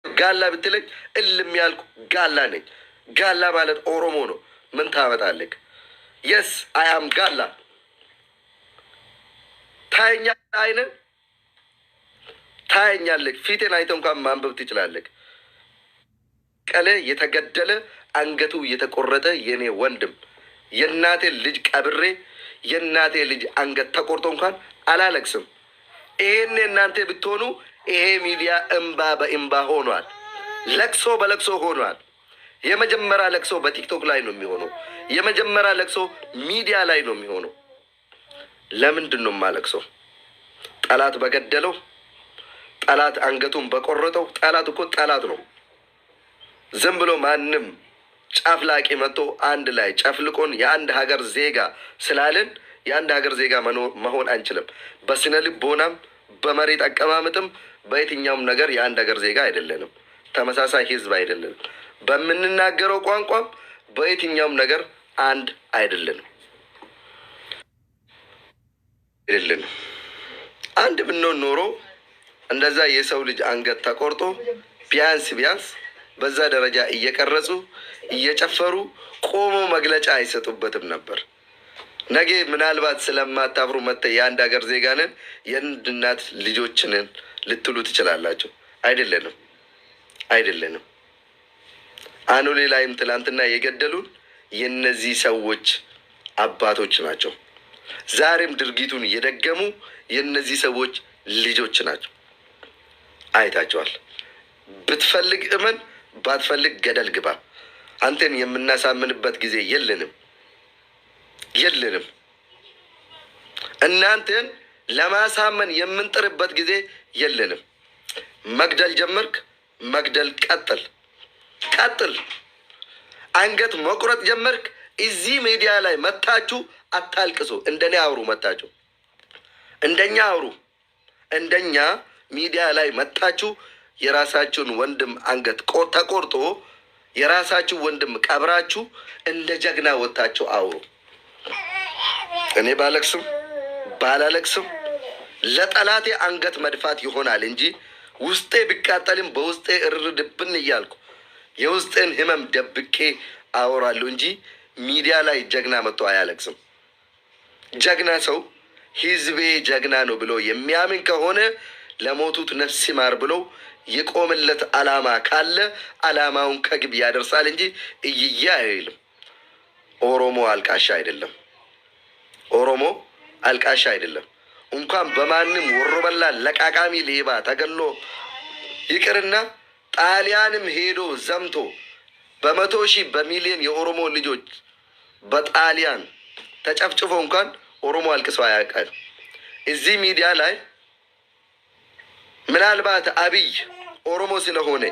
ጋላ ብትለኝ እልም ያልኩ ጋላ ነኝ። ጋላ ማለት ኦሮሞ ነው። ምን ታመጣለህ? የስ አያም ጋላ ታየኛ አይነ ታየኛለህ። ፊቴን አይተህ እንኳን ማንበብ ትችላለህ። ቀለ የተገደለ አንገቱ የተቆረጠ የኔ ወንድም የእናቴ ልጅ ቀብሬ የእናቴ ልጅ አንገት ተቆርጦ እንኳን አላለቅስም። ይሄን እናንተ ብትሆኑ ይሄ ሚዲያ እምባ በእምባ ሆኗል። ለቅሶ በለቅሶ ሆኗል። የመጀመሪያ ለቅሶ በቲክቶክ ላይ ነው የሚሆነው። የመጀመሪያ ለቅሶ ሚዲያ ላይ ነው የሚሆነው። ለምንድን ነው የማለቅሰው? ጠላት በገደለው፣ ጠላት አንገቱን በቆረጠው። ጠላት እኮ ጠላት ነው። ዝም ብሎ ማንም ጨፍላቂ መጥቶ አንድ ላይ ጨፍልቆን የአንድ ሀገር ዜጋ ስላልን የአንድ ሀገር ዜጋ መሆን አንችልም። በስነ ልቦናም በመሬት አቀማመጥም በየትኛውም ነገር የአንድ ሀገር ዜጋ አይደለንም። ተመሳሳይ ህዝብ አይደለንም። በምንናገረው ቋንቋም በየትኛውም ነገር አንድ አይደለንም። አንድ ብንሆን ኖሮ እንደዛ የሰው ልጅ አንገት ተቆርጦ ቢያንስ በዛ ደረጃ እየቀረጹ እየጨፈሩ ቆሞ መግለጫ አይሰጡበትም ነበር። ነገ ምናልባት ስለማታፍሩ መጥተ የአንድ ሀገር ዜጋ ነን የአንድ እናት ልጆችንን ልትሉ ትችላላችሁ። አይደለንም። አኖሌ ላይም ትላንትና የገደሉን የነዚህ ሰዎች አባቶች ናቸው። ዛሬም ድርጊቱን የደገሙ የነዚህ ሰዎች ልጆች ናቸው። አይታቸዋል። ብትፈልግ እመን፣ ባትፈልግ ገደል ግባ። አንተን የምናሳምንበት ጊዜ የለንም። እናንተን ለማሳመን የምንጥርበት ጊዜ የለንም። መግደል ጀመርክ፣ መግደል ቀጥል። አንገት መቁረጥ ጀመርክ፣ እዚህ ሚዲያ ላይ መታችሁ አታልቅሱ። እንደኔ አውሩ፣ መታችሁ እንደኛ አውሩ። እንደኛ ሚዲያ ላይ መታችሁ የራሳችሁን ወንድም አንገት ተቆርጦ የራሳችሁ ወንድም ቀብራችሁ እንደ ጀግና ወጣችሁ አውሩ። እኔ ባላለቅስም ለጠላቴ አንገት መድፋት ይሆናል እንጂ ውስጤ ቢቃጠልም በውስጤ እርድብን እያልኩ የውስጤን ህመም ደብቄ አወራለሁ እንጂ ሚዲያ ላይ ጀግና መጥቶ አያለቅስም። ጀግና ሰው ህዝቤ ጀግና ነው ብሎ የሚያምን ከሆነ ለሞቱት ነፍስ ይማር ብሎ የቆመለት አላማ ካለ አላማውን ከግብ ያደርሳል እንጂ እይያ አይልም። ኦሮሞ አልቃሻ አይደለም። እንኳን በማንም ወሮበላ ለቃቃሚ ሌባ ተገሎ ይቅርና ጣሊያንም ሄዶ ዘምቶ በመቶ ሺህ በሚሊዮን የኦሮሞ ልጆች በጣሊያን ተጨፍጭፎ እንኳን ኦሮሞ አልቅሶ አያውቃል። እዚህ ሚዲያ ላይ ምናልባት አብይ ኦሮሞ ስለሆነ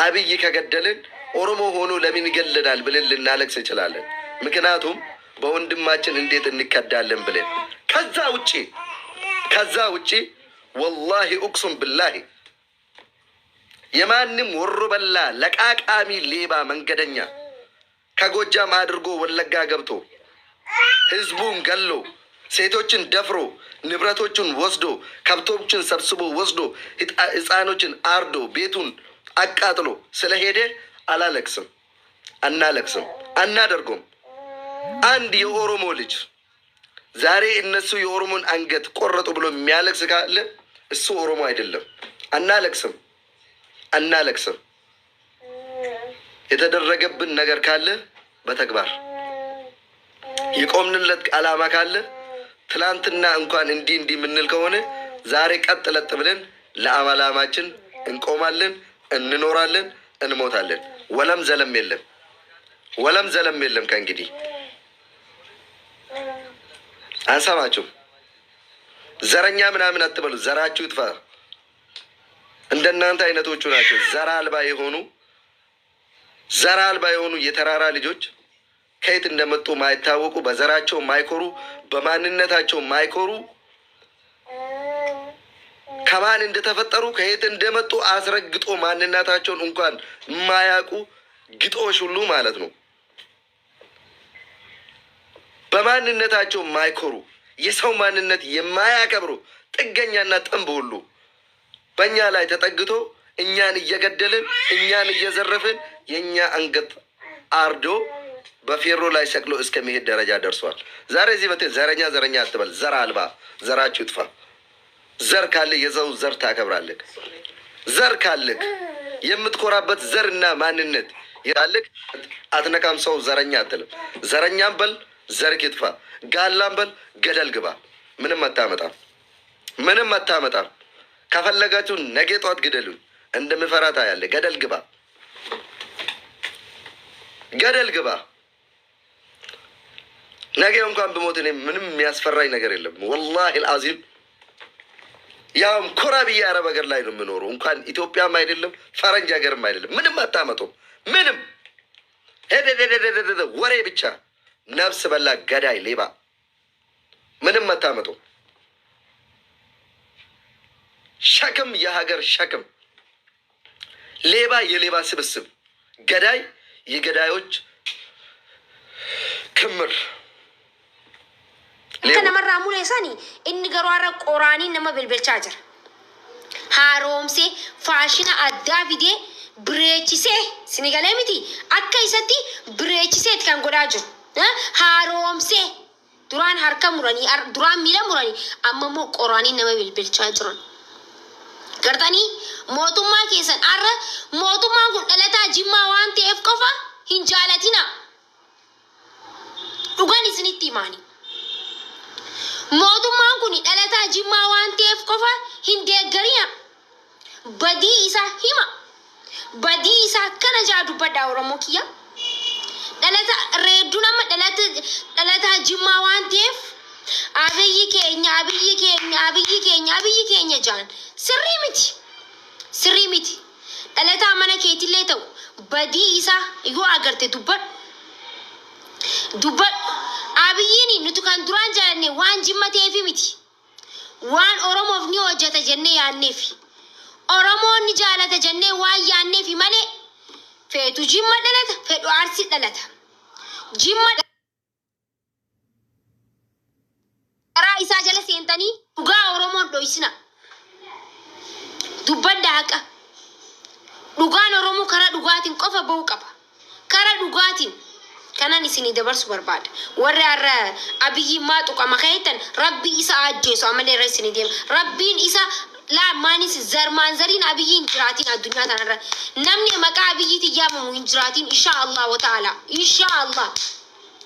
አብይ ከገደልን ኦሮሞ ሆኖ ለምን ይገለናል ብለን ልናለቅስ እንችላለን። ምክንያቱም በወንድማችን እንዴት እንከዳለን ብለን። ከዛ ውጪ ወላሂ ኡቅሱም ብላሂ የማንም ወሮበላ ለቃቃሚ ሌባ መንገደኛ ከጎጃም አድርጎ ወለጋ ገብቶ ህዝቡን ገሎ ሴቶችን ደፍሮ ንብረቶችን ወስዶ ከብቶችን ሰብስቦ ወስዶ ህፃኖችን አርዶ ቤቱን አቃጥሎ ስለሄደ አናደርጎም። አንድ የኦሮሞ ልጅ ዛሬ እነሱ የኦሮሞን አንገት ቆረጡ ብሎ የሚያለቅስ ካለ እሱ ኦሮሞ አይደለም። አናለቅስም። የተደረገብን ነገር ካለ በተግባር የቆምንለት አላማ ካለ ትላንትና እንኳን እንዲህ የምንል ከሆነ ዛሬ ቀጥለጥ ብለን ለአላማችን እንቆማለን፣ እንኖራለን፣ እንሞታለን። ወለም ዘለም የለም። ከእንግዲህ አንሰማችሁም። ዘረኛ ምናምን አትበሉ። ዘራችሁ ይጥፋ። እንደናንተ አይነቶቹ ናቸው ዘራ አልባ የሆኑ የተራራ ልጆች ከየት እንደመጡ ማይታወቁ፣ በዘራቸው ማይኮሩ፣ በማንነታቸው ማይኮሩ፣ ከማን እንደተፈጠሩ ከየት እንደመጡ አስረግጦ ማንነታቸውን እንኳን ማያውቁ ግጦሽ ሁሉ ማለት ነው። በማንነታቸው ማይኮሩ፣ የሰው ማንነት የማያከብሩ ጥገኛና ጥንብ ሁሉ በእኛ ላይ ተጠግቶ እኛን እየገደልን እኛን እየዘረፍን የኛ አንገት አርዶ በፌሮ ላይ ሰቅሎ እስከሚሄድ ደረጃ ደርሷል። ዛሬ እዚህ ዘረኛ አትበል። ዘር አልባ ዘራችሁ ይጥፋ። ዘር ካለ የሰው ዘር ታከብራለህ። ዘር ካለክ የምትኮራበት ዘርና ማንነት ያለክ አትነካም። ሰው ዘረኛ አትልም። ዘረኛም በል ዘርክ ይጥፋ፣ ጋላም በል ገደል ግባ። ምንም አታመጣም። ምንም አታመጣም። ከፈለጋችሁ ነገ ጧት ግደሉኝ። እንደምፈራታ ያለ ገደል ግባ፣ ገደል ግባ። ነገ እንኳን ብሞት እኔ ምንም የሚያስፈራኝ ነገር የለም። ወላሂ አልዓዚም ያውም ኮራ ብዬ አረብ ሀገር ላይ ነው የምኖረው። እንኳን ኢትዮጵያም አይደለም ፈረንጅ ሀገርም አይደለም። ምንም አታመጡም። ምንም ወሬ ብቻ። ነፍስ በላ ገዳይ ሌባ። ምንም አታመጡም። ሸክም የሀገር ሸክም። ሌባ የሌባ ስብስብ። ገዳይ የገዳዮች ክምር። ከነመራ ሙሌሳኒ እንገሯረ ቆራኒ ነመ በልበልቻ ጅራ ሃሮምሴ ፋሽና አዳ ፊዴ ብሬቺሴ ሲኒገለሚቲ አካ ይሰቲ ብሬቺሴ ትካን ጎዳ ጅሩ ሃሮምሴ ዱራን ሀርከ ሙራኒ ዱራን ሚለ ሙራኒ አመሞ ቆራኒ ነመ በልበልቻ ጅሩን ገርታኒ ሞቱማ ኬሰን አረ ሞቱማ ኩን ደለታ ጅማ ዋን ቴፍ ቆፋ ሂንጃለቲና ዱጋን ይስኒቲ ማኒ mootummaan kun dhalataa jimmaa waan ta'eef qofa hin deeggarina. Badii isaa hima. Badii isaa akkana jaa dubbadhaa Oromoo kiyya. Reedduu nama dhalataa jimmaa waan ta'eef abiyyi keenya jaan sirrii miti. Sirrii miti. Dhalataa mana keetillee ta'u badii isaa yoo agarte dubbadhu. Abiyyiin nuti kan duraan jaallanne waan jimmateefi miti. Waan Oromoof ni hojjeta jennee yaanneefi. Oromoon ni jaalata jennee waan yaanneefi malee feetu jimma dhalata, fedhu arsii dhalata. Jimma karaa isaa jala seentanii dhugaa Oromoon dho'isina. Dubbadda haqa. Dhugaan Oromoo karaa dhugaatiin qofa ba'uu qaba. Karaa dhugaatiin. Kanan isini dabarsu barbaada. Warri arra abiyyi maatu qama kayetan rabbi isa ajjeesu amalee irra isini deema. Rabbiin isa laa maanis zarmaanzariin abiyyiin jiraatiin addunyaa tanarra. Namni maqaa abiyyiiti yaamamu hin jiraatiin insha Allah wa ta'ala. Insha Allah.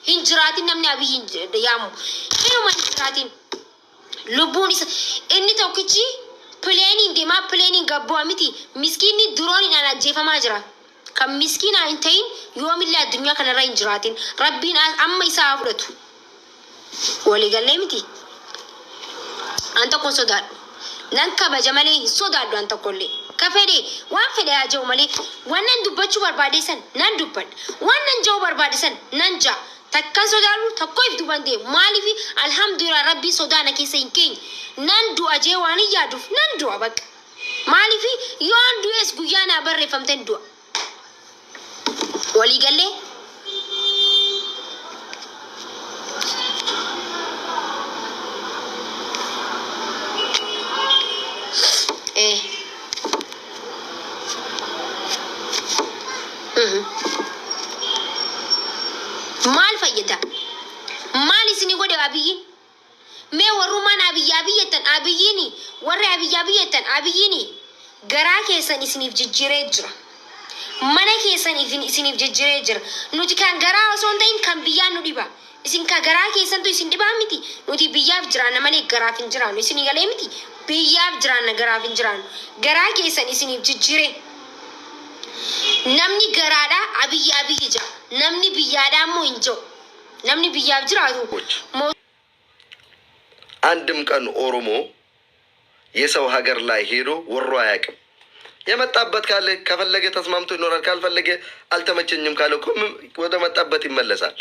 Hin jiraatiin namni abiyyiin yaamu. Inuma hin jiraatiin. Lubbuun isa inni tokkichi pileeniin deemaa pileeniin gabboo miti. Miskiinni durooniin an ajjeefamaa jira. Kan miskiina hin ta'in yoomillee addunyaa kanarra hin jiraatin rabbiin amma isaa fudhatu. Waliigallee miti. An tokko sodaadhu. Nan kabaja malee hin sodaadhu an tokkollee. Ka fedhe waan fedhe haa jiru malee waan nan dubbachuu barbaadesan nan dubbadha. Waan nan jiru barbaadesan nan jaa. Takkan sodaadhu tokko if duban deemu. Maaliif alhamdulillah rabbii sodaana keessa hin keenye. Nan du'a jee waan hin yaaduuf nan du'a bakka. Maaliif yoo an du'ees guyyaa naa barreeffamteen du'a. waliigallee maal fayyada maal isini godhe abiyyiin mee warrumaan abiyyeettan abiyyiini warri abiyyeettan abiyyiini garaa keessan isiniif jijjiiree jira. Mana keessan isiniif jijjiiree jira. Nuti kan garaa osoo hin ta'in kan biyyaan nu dhiba. Isin kan garaa keessantu isin dhibaa miti. Nuti biyyaaf jiraanna malee garaaf hin jiraannu. Isin galee miti. Biyyaaf jiraanna garaaf hin jiraannu. Garaa keessan isiniif jijjiiree. Namni garaadha abiyyi jira. Namni biyyaadha immoo hin jiru. Namni biyyaaf jiraatu. አንድም ቀን ኦሮሞ የሰው ሀገር ላይ ሄዶ ወሮ አያውቅም። የመጣበት ካለ ከፈለገ ተስማምቶ ይኖራል። ካልፈለገ አልተመቸኝም ካለ እኮ ወደ መጣበት ይመለሳል።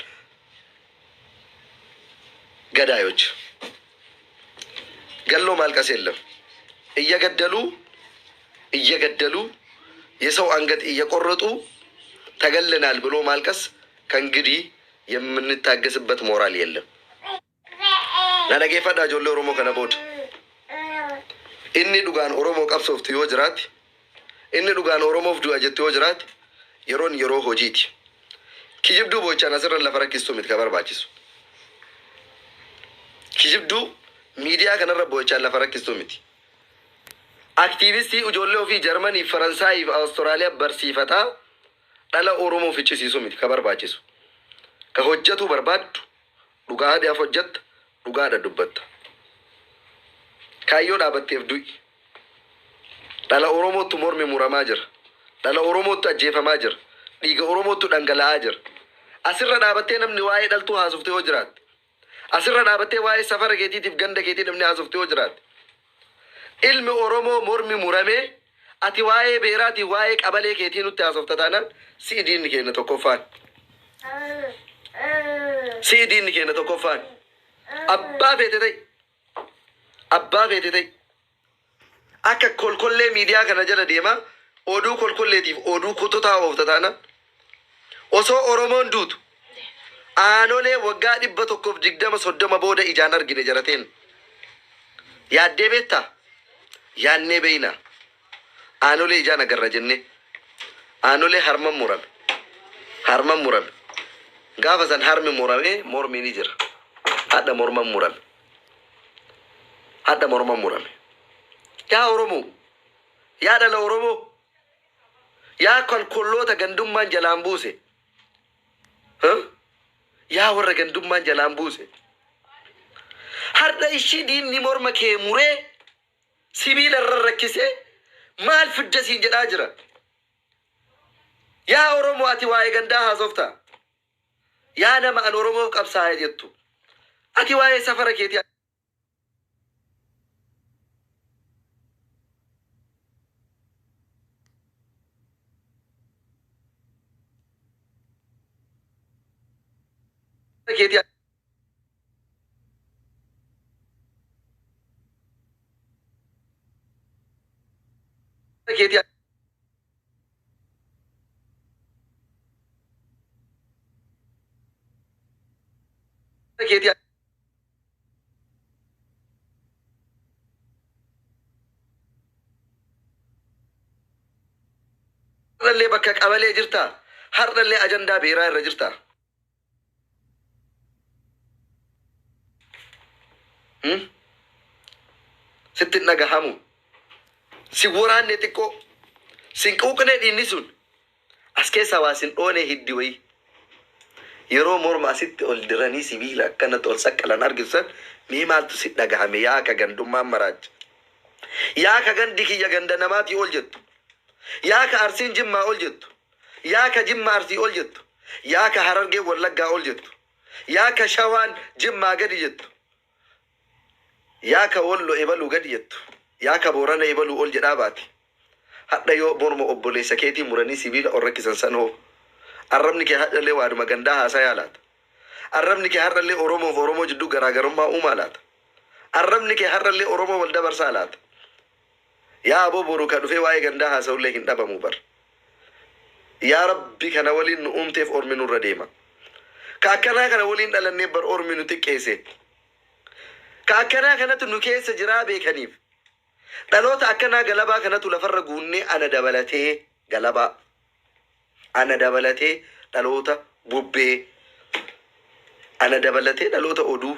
ገዳዮች ገሎ ማልቀስ የለም። እየገደሉ የሰው አንገት እየቆረጡ ተገለናል ብሎ ማልቀስ ከእንግዲህ የምንታገስበት ሞራል የለም። ናነገ ፈዳ ጆሌ ኦሮሞ ከነቦድ ኢኒ ዱጋን ኦሮሞ ቀብሶፍት ዮ ጅራት inni dhugaan Oromoof du'a jettee yoo jiraate yeroon yeroo hojiiti. Kijibduu boochaan asirra lafa rakkistuu miti ka barbaachisu. Kijibduu miidiyaa kanarra boochaan lafa rakkistuu miti. Aktiivistii ijoollee ofii Jarmanii, Faransaayii fi Awustiraaliyaa barsiifataa dhala Oromoo ficcisiisuu miti ka barbaachisu. Ka hojjetu barbaaddu dhugaadhaaf hojjetta, dhugaadha dubbatta. Kaayyoo dhaabatteef du'i. Dhala Oromootu mormi muramaa jira. Dhala Oromootu ajjeefamaa jira. Dhiiga Oromootu dhangala'aa jira. Asirra dhaabattee namni waa'ee dhaltuu haasofte yoo jiraatte. Asirra dhaabattee waa'ee safara keetiitiif ganda keetii namni haasofte yoo jiraatte. Ilmi Oromoo mormi muramee ati waa'ee beeraatii waa'ee qabalee keetii nutti haasofta taanaan si'i diinni keenya tokkoffaan. Si'i diinni keenya tokkoffaan. Abbaa feete ta'e. Abbaa feete ta'e. Akka kolkollee miidiyaa kana jala deemaa oduu kolkolleetiif oduu kututaa oofta taanaan osoo Oromoon duutu aanolee waggaa 120 booda ijaan argine jarateen yaaddee beektaa? Yaannee beeyna. Aanolee ijaan agarra jenne aanolee harman murame. Harman murame. Gaafa san harmi murame mormi ni jira. Hadda morman murame. Hadda morman murame. Yaa Oromoo. Yaa dhala Oromoo. Yaa kolkolloota gandummaan jalaan buuse. Yaa warra gandummaan jalaan buuse. Har'a ishii diinni morma kee muree sibiila irra rakkisee maal fidda siin jedhaa jira. Yaa Oromoo ati waa'ee gandaa haasofta. Yaa nama an Oromoof qabsaa'e jettu. Ati waa'ee safara keetii har'allee bakka qabalee jirta. Har'allee ajandaa beeraa irra jirta. Sitti hin dhagahamu. Si waraanne xiqqoo. Sin quuqnee dhiinni sun. As keessaa waa sin dhoonee hiddi wayii. Yeroo morma asitti ol diranii sibiila akkanatti ol saqqalan argisan mee maaltu si dhagahame yaa ka gandummaan maraacha. Yaa ka gandi kiyya ganda namaatii ol jettu. Yaa ka Arsiin Jimmaa ol jettu. Yaa ka Jimmaa Arsii ol jettu. Yaa ka Harargee Wallaggaa ol jettu. Yaa ka Shawaan Jimmaa gadi jettu. Yaa ka Wallo ebaluu gadi jettu. Yaa ka Boorana ebaluu ol jedhaa baati. Hadha yoo morma obboleessa keetii muranii sibiila ol rakkisan san hoo. Arrabni kee hadhallee waaduma gandaa haasayaa laata. Arrabni kee har'allee Oromoof Oromoo jidduu garaagarummaa uumaa laata. Arrabni kee har'allee Oromoo wal dabarsaa laata. Yaa aboo boru ka dhufee waa'ee gandaa haasa'ullee hin dhabamu bar. Yaa Rabbi kana waliin nu uumteef ormi nurra deema. Ka akkanaa kana waliin dhalannee bar ormi nu xiqqeesse. Ka akkanaa kanatu nu keessa jiraa beekaniif. Dhaloota akkanaa galabaa kanatu lafarra guunnee ana dabalatee galabaa. Ana dabalatee dhaloota bubbee. Ana dabalatee dhaloota oduu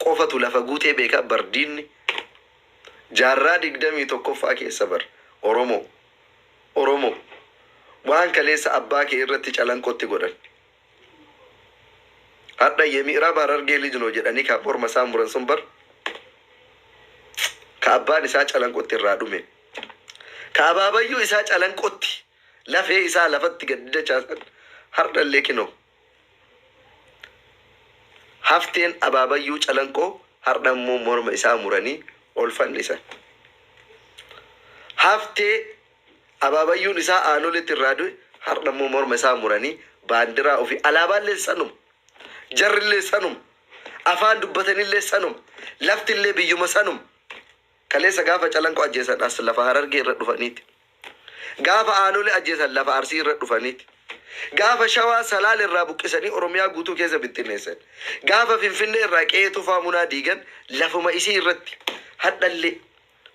qofatu lafa guutee beekaa bardiinni. Jaarraa 21ffaa keessa bar Oromoo waan kaleessa abbaa kee irratti calanqotti godhan. Hadha Yemiiraab Harargee Lijinoo jedhanii ka morma isaa muran sun bar ka abbaan isaa calanqotti irraa dhume. Ka abaabayyuu isaa calanqotti lafee isaa lafatti gadi dachaasan hardhallee kinoo. Hafteen abaabayyuu calanqoo hardhammoo morma isaa muranii ol fannisan. Haftee abaabayyuun isaa aanoletti irraa du'e hardhammoo morma isaa muranii baandiraa ofii alaabaallee sanum jarrillee sanum afaan dubbatanillee sanum laftillee biyyuma sanum. Kaleessa gaafa calanqoo ajjeesan as lafa Harargee irra dhufaniiti. Gaafa aanolee ajjeesan lafa Arsii irra dhufaniiti. Gaafa Shawaa Salaal irraa buqqisanii Oromiyaa guutuu keessa bittinneessan. Gaafa Finfinnee irraa qe'ee Tufaa Munaa diigan lafuma isii irratti hadhallee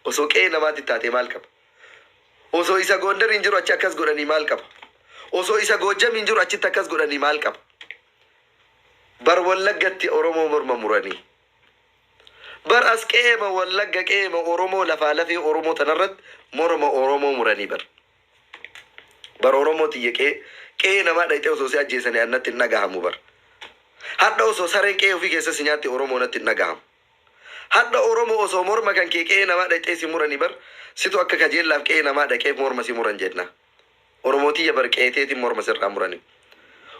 osoo qe'ee namaatti taatee maal qaba? Osoo isa Gondar hin jiru achi akkas godhanii maal qaba? Osoo isa Goojjam hin jiru achitti akkas godhanii maal qaba? Bar Wallaggatti Oromoo morma muranii. Bar as qeema Wallagga qeema Oromoo lafaa lafee Oromoo tanarratti morma Oromoo muranii bar. Bar Oromoo tiyye qee namaa dhayxee osoo si ajjeesanii annatti hin dhagahamu bar. Hadda osoo sareen qee ofii keessa si nyaatti Oromoo natti hin dhagahamu. Hadda Oromoo osoo morma kan qee namaa dhayxee si muranii bar. Situ akka kajeellaaf qee namaa dhaqee morma si muran jenna. Oromoo tiyya bar qeeteetiin morma sirraa muranii.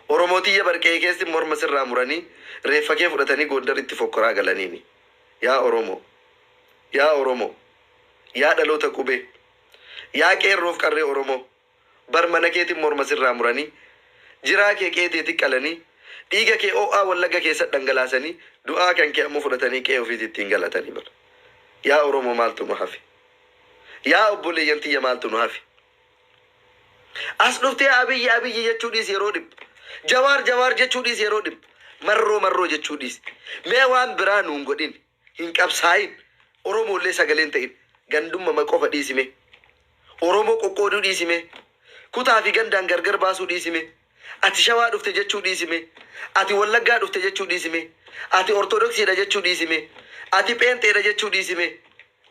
Oromoo tiyya bar qee keessi morma sirraa muranii reeffa kee fudhatanii Gondaritti fokkoraa galaniini. Yaa Oromoo. Yaa Oromoo. Yaa dhaloota qubee. Yaa qeerroof qarree Oromoo. Bar mana keetiin morma sirraa muranii jiraa kee qeeteetti qalanii dhiiga kee oo'aa Wallagga keessa dhangalaasanii du'aa kan kee ammoo fudhatanii qee ofiitti ittiin galatanii bar. Yaa Oromoo maaltu nu hafe? Yaa obboleeyyan tiyya maaltu nu hafe? As dhuftee abiyyi jechuudhiis yeroo dhibba. Jawaar jechuudhiis yeroo dhibba. Marroo jechuudhiis. Mee waan biraa nuun godhin. Hin qabsaayin. Oromoollee sagaleen ta'in. Gandummaa qofa dhiisime. Oromoo qoqqooduu dhiisime. Kutaa fi gandaan gargar baasuu dhiisime. Ati Shawaa dhufte jechuu dhiisime. Ati Wallaggaa dhufte jechuu dhiisime. Ati Ortodoksiidha jechuu dhiisime. Ati Pheenxeedha jechuu dhiisime.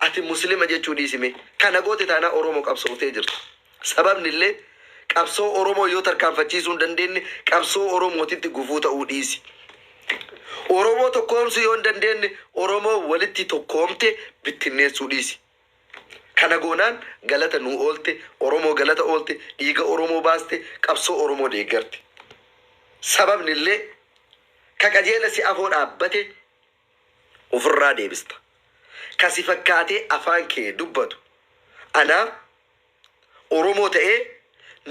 Ati Muslima jechuu dhiisime. Kana goote taanaa Oromoo qabsooftee jirtu. Sababni illee qabsoo Oromoo yoo tarkaanfachiisuu hin dandeenye qabsoo Oromootitti gufuu ta'uu dhiisi. Oromoo tokkoomsuu yoo hin dandeenye Oromoo walitti tokkoomte bittinneessuu dhiisi. Kana goonaan galata nuu oolte, Oromoo galata oolte, dhiiga Oromoo baaste, qabsoo Oromoo deeggarte. Sababni illee ka qajeela si afoo dhaabbate ofirraa deebista. Kasi fakkaatee afaan kee dubbatu. Anaaf Oromoo ta'ee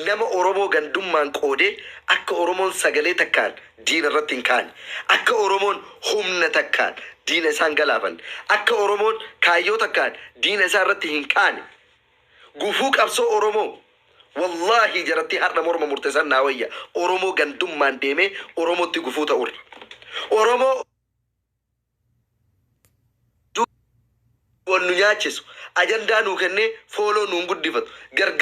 nama Oromoo gandummaan qoodee akka Oromoon sagalee takkaan diina irratti hin kaane. Akka Oromoon humna takkaan diina isaan galaafan. Akka Oromoon kaayyoo takkaan diina isaa irratti hin kaane. Gufuu qabsoo Oromoo. Wallaahi jaratti har'a morma murteessan naa wayya. Oromoo gandummaan deemee Oromootti gufuu ta'urra. Oromoo nu nyaachisu. Ajandaa nuu kennee fooloo nuun guddifatu. Gargar